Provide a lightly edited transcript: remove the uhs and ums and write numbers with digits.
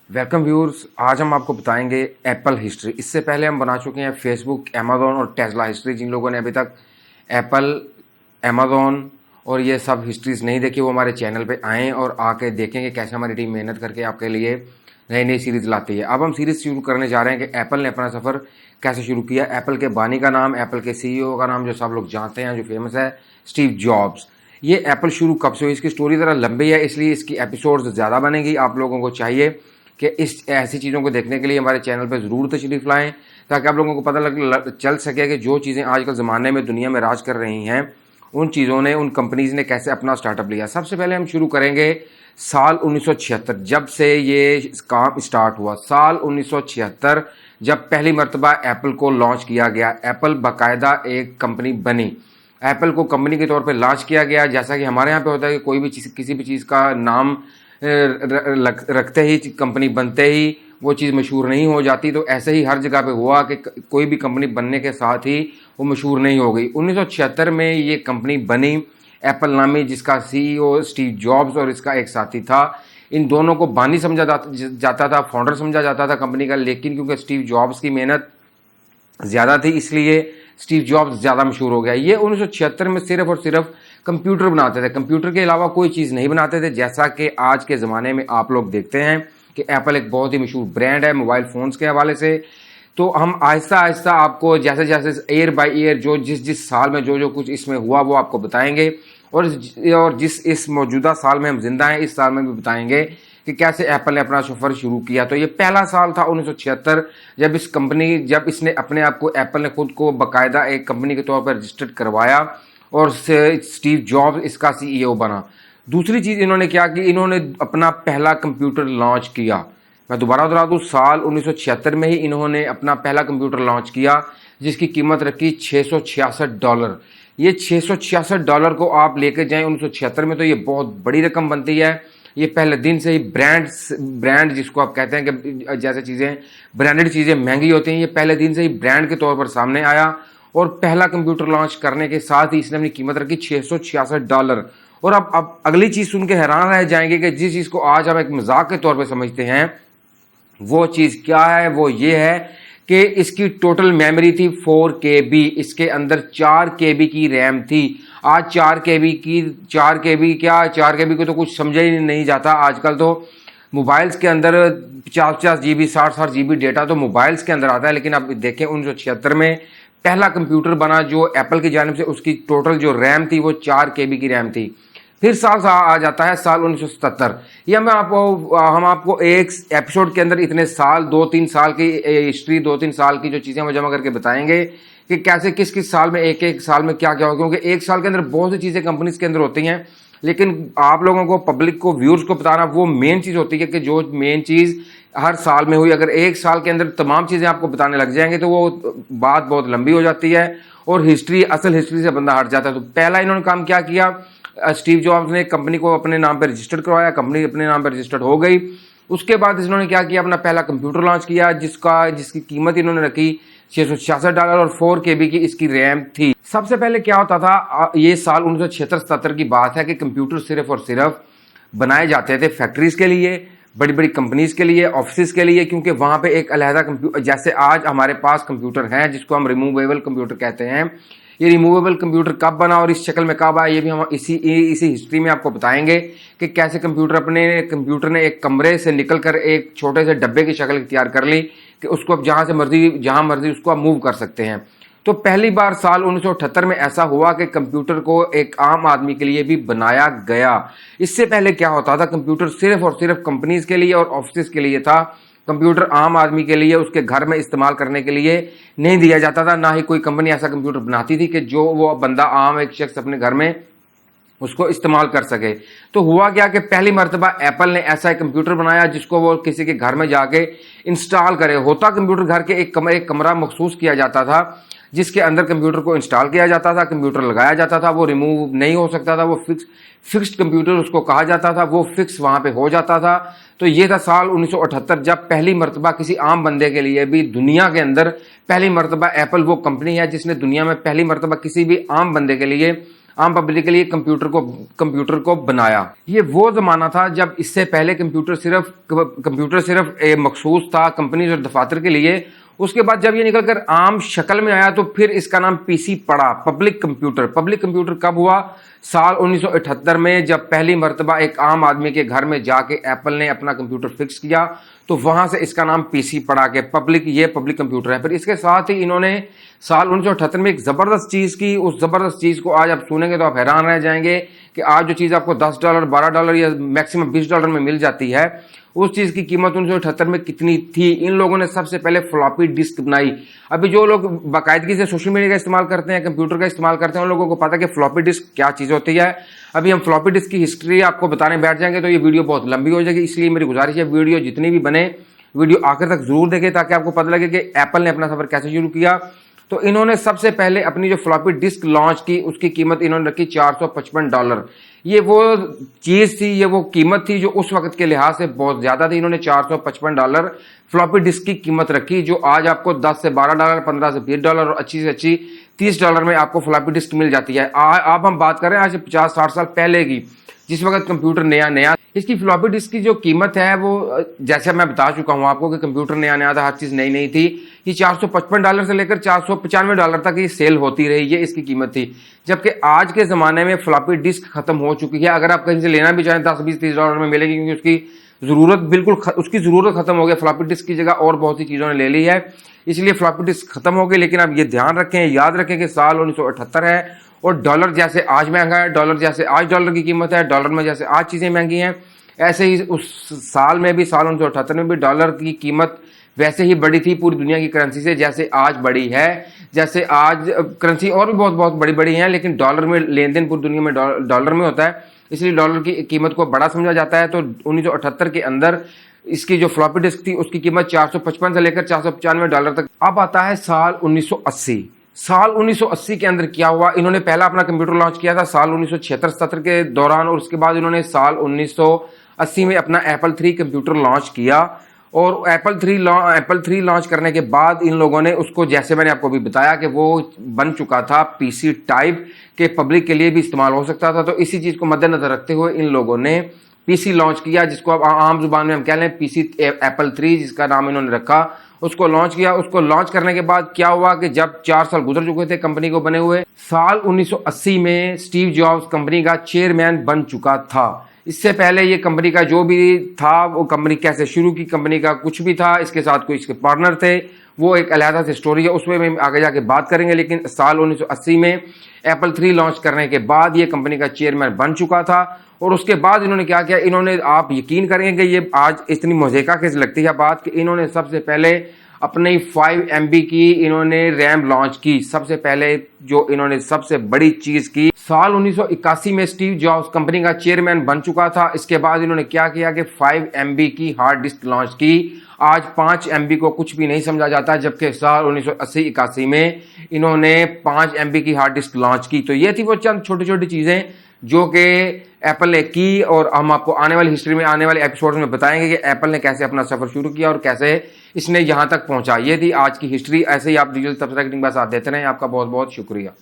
Welcome viewers. आज हम आपको बताएंगे एप्पल हिस्ट्री। इससे पहले हम बना चुके हैं फेसबुक, अमेजोन और टेस्ला हिस्ट्री। जिन लोगों ने अभी तक एप्पल, अमेजोन और ये सब हिस्ट्रीज नहीं देखी वो हमारे चैनल पे आएँ और आके देखेंगे कैसे हमारी टीम मेहनत करके आपके लिए नई नई सीरीज़ लाती है। अब हम सीरीज़ शुरू करने जा रहे हैं कि एप्पल ने अपना सफ़र कैसे शुरू किया। एप्पल के बानी का नाम, एप्पल के सीईओ का नाम जो सब लोग जानते हैं, जो फेमस है, स्टीव जॉब्स। ये एप्पल शुरू कब से हुई, इसकी स्टोरी ज़रा लंबी है, इसलिए इसकी एपिसोड्स ज़्यादा बनेगी। आप लोगों को चाहिए कि इस ऐसी चीज़ों को देखने के लिए हमारे चैनल पर ज़रूर तशरीफ़ लाएँ, ताकि आप लोगों को पता चल सके कि जो चीज़ें आजकल ज़माने में दुनिया में राज कर रही हैं, उन चीज़ों ने, उन कंपनीज़ ने कैसे अपना स्टार्टअप लिया। सबसे पहले हम शुरू करेंगे साल 1976, जब से ये काम स्टार्ट हुआ। साल 1976 जब पहली मर्तबा एप्पल को लॉन्च किया गया। एप्पल बाकायदा एक कंपनी बनी। एप्पल को कंपनी के तौर पे लॉन्च किया गया। जैसा कि हमारे यहाँ पे होता है कि कोई भी चीज़, किसी भी चीज़ का नाम रखते ही, कंपनी बनते ही वो चीज़ मशहूर नहीं हो जाती, तो ऐसे ही हर जगह पे हुआ कि कोई भी कंपनी बनने के साथ ही वो मशहूर नहीं हो गई। 1976 में ये कंपनी बनी एप्पल नामी, जिसका सीईओ स्टीव जॉब्स और इसका एक साथी था। इन दोनों को बानी समझा जाता था, फाउंडर समझा जाता था कंपनी का, लेकिन क्योंकि स्टीव जॉब्स की मेहनत ज़्यादा थी इसलिए स्टीव जॉब्स ज़्यादा मशहूर हो गया। ये 1976 में सिर्फ और सिर्फ कंप्यूटर बनाते थे, कंप्यूटर के अलावा कोई चीज़ नहीं बनाते थे। जैसा कि आज के ज़माने में आप लोग देखते हैं कि एप्पल एक बहुत ही मशहूर ब्रांड है मोबाइल फ़ोन्स के हवाले से। तो हम आहिस्ता आहिस्ता आपको जैसे जैसे ईयर बाय ईयर जो जिस साल में जो कुछ इसमें हुआ वो आपको बताएंगे, और जिस इस मौजूदा साल में हम जिंदा हैं, इस साल में भी बताएंगे कि कैसे एप्पल ने अपना सफ़र शुरू किया। तो ये पहला साल था 1976 जब इसने अपने आप को, एप्पल ने खुद को बाकायदा एक कंपनी के तौर पर रजिस्टर्ड करवाया और स्टीव जॉब्स इसका सीईओ बना। दूसरी चीज़ इन्होंने क्या की, इन्होंने अपना पहला कंप्यूटर लॉन्च किया। मैं दोबारा बता दूँ, साल 1976 में ही इन्होंने अपना पहला कंप्यूटर लॉन्च किया, जिसकी कीमत रखी $666। ये $666 को आप लेकर जाएं 1976 में, तो ये बहुत बड़ी रकम बनती है। ये पहले दिन से ही ब्रांड जिसको आप कहते हैं कि जैसे चीज़ें, ब्रांडेड चीज़ें महंगी होती हैं, ये पहले दिन से ही ब्रांड के तौर पर सामने आया। और पहला कंप्यूटर लॉन्च करने के साथ ही इसने अपनी कीमत रखी $666। और अब अगली चीज़ सुन के हैरान रह जाएंगे कि जिस चीज़ को आज हम एक मजाक के तौर पर समझते हैं, वो चीज़ क्या है। वो ये है कि इसकी टोटल मेमोरी थी 4 KB, इसके अंदर 4 KB की रैम थी। आज 4 KB को तो कुछ समझा ही नहीं जाता। आजकल तो मोबाइल्स के अंदर 50 GB 60 GB डेटा तो मोबाइल्स के अंदर आता है। लेकिन अब देखें 1976 में पहला कंप्यूटर बना जो एप्पल की जानिब से, उसकी टोटल जो रैम थी वो 4 KB की रैम थी। फिर साल आ जाता है साल 1977। ये हम आपको एक एपिसोड के अंदर इतने साल, 2-3 साल की हिस्ट्री, 2-3 साल की जो चीज़ें हम जमा करके बताएंगे कि कैसे किस साल में, एक साल में क्या क्या हो। क्योंकि एक साल के अंदर बहुत सी चीज़ें कंपनीज के अंदर होती हैं, लेकिन आप लोगों को, पब्लिक को, व्यूअर्स को बताना वो मेन चीज़ होती है कि जो मेन चीज़ हर साल में हुई। अगर एक साल के अंदर तमाम चीज़ें आपको बताने लग जाएंगे तो वो बात बहुत लंबी हो जाती है और असल हिस्ट्री से बंदा हट जाता है। तो पहला इन्होंने काम क्या किया, स्टीव जॉब्स ने कंपनी को अपने नाम पर रजिस्टर्ड करवाया। कंपनी अपने नाम पर रजिस्टर्ड हो गई। उसके बाद इन्होंने क्या किया, अपना पहला कंप्यूटर लॉन्च किया, जिसकी कीमत इन्होंने रखी $666 और 4 KB की इसकी रैम थी। सबसे पहले क्या होता था, ये साल 1976-77 की बात है कि कंप्यूटर सिर्फ और सिर्फ बनाए जाते थे फैक्ट्रीज के लिए, बड़ी बड़ी कंपनीज के लिए, ऑफिस के लिए, क्योंकि वहां पे एक अलहदा कंप्यूटर, जैसे आज हमारे पास कंप्यूटर हैं जिसको हम रिमूवेबल कंप्यूटर कहते हैं। ये रिमूवेबल कंप्यूटर कब बना और इस शक्ल में कब आया, ये भी हम इसी हिस्ट्री में आपको बताएंगे कि कैसे कंप्यूटर ने एक कमरे से निकलकर एक छोटे से डब्बे की शक्ल तैयार कर ली कि उसको अब जहां मर्जी उसको आप मूव कर सकते हैं। तो पहली बार साल 1978 में ऐसा हुआ कि कंप्यूटर को एक आम आदमी के लिए भी बनाया गया। इससे पहले क्या होता था, कंप्यूटर सिर्फ और सिर्फ कंपनीज के लिए और ऑफिस के लिए था। कंप्यूटर आम आदमी के लिए, उसके घर में इस्तेमाल करने के लिए नहीं दिया जाता था। ना ही कोई कंपनी ऐसा कंप्यूटर बनाती थी कि जो वो बंदा, आम एक शख्स अपने घर में उसको इस्तेमाल कर सके। तो हुआ क्या कि पहली मर्तबा एप्पल ने ऐसा एक कंप्यूटर बनाया जिसको वो किसी के घर में जाके इंस्टॉल करे। होता कंप्यूटर घर के एक कमरा मखसूस किया जाता था, जिसके अंदर कंप्यूटर को इंस्टॉल किया जाता था, कंप्यूटर लगाया जाता था, वो रिमूव नहीं हो सकता था, वो फिक्स्ड कंप्यूटर उसको कहा जाता था, वो फिक्स वहां पे हो जाता था। तो ये था साल 1978 जब पहली मर्तबा किसी आम बंदे के लिए भी दुनिया के अंदर पहली मर्तबा एप्पल वो कंपनी है जिसने दुनिया में पहली मर्तबा किसी भी आम बंदे के लिए आम पब्लिक के लिए कंप्यूटर को बनाया। ये वो जमाना था जब इससे पहले कंप्यूटर सिर्फ मखसूस था कंपनीज और दफातर के लिए। उसके बाद जब ये निकलकर आम शक्ल में आया तो फिर इसका नाम पीसी पड़ा, पब्लिक कंप्यूटर कब हुआ? साल 1978 में, जब पहली मर्तबा एक आम आदमी के घर में जाके एप्पल ने अपना कंप्यूटर फिक्स किया तो वहां से इसका नाम पीसी पड़ा के पब्लिक कंप्यूटर है। फिर इसके साथ ही इन्होंने साल 1978 में एक जबरदस्त चीज की। उस जबरदस्त चीज को आज आप सुनेंगे तो आप हैरान रह जाएंगे कि आज जो चीज आपको $10, $12 या मैक्सिमम $20 में मिल जाती है, उस चीज की कीमत 1978 में कितनी थी? इन लोगों ने सबसे पहले फ्लॉपी डिस्क बनाई। अभी जो लोग बाकायदगी से सोशल मीडिया का इस्तेमाल करते हैं, कंप्यूटर का इस्तेमाल करते हैं, उन लोगों को पता है कि फ्लॉपी डिस्क क्या चीज होती है। अभी हम फ्लॉपी डिस्क की हिस्ट्री आपको बताने बैठ जाएंगे तो ये वीडियो बहुत लंबी हो जाएगी, इसलिए मेरी गुजारिश है वीडियो जितनी भी बने वीडियो आखिर तक जरूर देखें ताकि आपको पता लगे कि एप्पल ने अपना सफर कैसे शुरू किया। तो इन्होंने सबसे पहले अपनी जो फ्लॉपी डिस्क लॉन्च की उसकी कीमत इन्होंने रखी $455। ये वो चीज थी, ये वो कीमत थी जो उस वक्त के लिहाज से बहुत ज्यादा थी। इन्होंने $455 फ्लॉपी डिस्क की कीमत रखी, जो आज आपको $10 से $12, $15 से $20 और अच्छी से अच्छी $30 में आपको फ्लॉपी डिस्क मिल जाती है। अब हम बात कर रहे हैं आज से 50-60 साल पहले की, जिस वक्त कंप्यूटर नया। इसकी फ्लॉपी डिस्क की जो कीमत है वो, जैसे मैं बता चुका हूं आपको कि कंप्यूटर नया था, हर चीज नई थी। ये $455 से लेकर $495 तक ये सेल होती रही, ये इसकी कीमत थी। जबकि आज के जमाने में फ्लॉपी डिस्क खत्म हो चुकी है। अगर आप कहीं से लेना भी चाहें $10, $20, $30 में मिलेगी, क्योंकि उसकी जरूरत खत्म हो गई। फ्लॉपी डिस्क की जगह और बहुत सी चीजों ने ले ली है, इसलिए फ्लॉपी डिस्क खत्म हो गई। लेकिन आप ये ध्यान रखें, याद रखें कि साल 1978 है और डॉलर जैसे आज महंगा है, डॉलर जैसे आज डॉलर की कीमत है, डॉलर में जैसे आज चीजें महंगी हैं, ऐसे ही उस साल में भी, साल 1978 में भी डॉलर की कीमत वैसे ही बड़ी थी पूरी दुनिया की करेंसी से जैसे आज बड़ी है। जैसे आज करेंसी और भी बहुत बड़ी हैं, लेकिन डॉलर में लेन देन पूरी दुनिया में डॉलर में होता है, इसलिए डॉलर की कीमत को बड़ा समझा जाता है। तो 1978 के अंदर इसकी जो फ्लॉपी डिस्क थी उसकी कीमत $455 से लेकर $495 तक। अब आता है साल 1980। साल 1980 के अंदर क्या हुआ? इन्होंने पहला अपना कंप्यूटर लॉन्च किया था साल 1976 के दौरान, और उसके बाद इन्होंने साल 1980 में अपना एप्पल III कंप्यूटर लॉन्च किया। और एप्पल III लॉन्च करने के बाद इन लोगों ने उसको, जैसे मैंने आपको भी बताया कि वो बन चुका था पीसी टाइप के, पब्लिक के लिए भी इस्तेमाल हो सकता था। तो इसी चीज को मद्देनजर रखते हुए इन लोगों ने पीसी लॉन्च किया, जिसको अब आम जुबान में हम कह लें पीसी एप्पल III, जिसका नाम इन्होंने रखा। उसको लॉन्च किया। उसको लॉन्च करने के बाद क्या हुआ कि जब 4 साल गुजर चुके थे कंपनी को बने हुए, साल 1980 में स्टीव जॉब्स कंपनी का चेयरमैन बन चुका था। इससे पहले ये कंपनी का जो भी था, वो कंपनी कैसे शुरू की, कंपनी का कुछ भी था, इसके साथ कोई इसके पार्टनर थे, वो एक अलहदा से स्टोरी है, उसमें हम आगे जाके बात करेंगे। लेकिन साल 1980 में एप्पल III लॉन्च करने के बाद ये कंपनी का चेयरमैन बन चुका था। और उसके बाद इन्होंने क्या किया, इन्होंने, आप यकीन करेंगे कि ये आज इतनी मजेका कैसे लगती है बात, कि इन्होंने सबसे पहले अपनी 5 MB की इन्होंने रैम लॉन्च की। सबसे पहले जो इन्होंने सबसे बड़ी चीज की, साल 1981 में स्टीव जॉब्स कंपनी का चेयरमैन बन चुका था। इसके बाद इन्होंने क्या किया कि 5 MB की हार्ड डिस्क लॉन्च की। आज 5 MB को कुछ भी नहीं समझा जाता, जबकि साल 1980-81 में इन्होंने 5 MB की हार्ड डिस्क लॉन्च की। तो ये थी वो चंद छोटी छोटी चीजें जो कि एप्पल ने की, और हम आपको आने वाली हिस्ट्री में, आने वाले एपिसोड्स में बताएंगे कि एप्पल ने कैसे अपना सफर शुरू किया और कैसे इसने यहां तक पहुंचा। ये थी आज की हिस्ट्री। ऐसे ही आप डिजिटल तबसरा के साथ देते रहें। आपका बहुत बहुत शुक्रिया।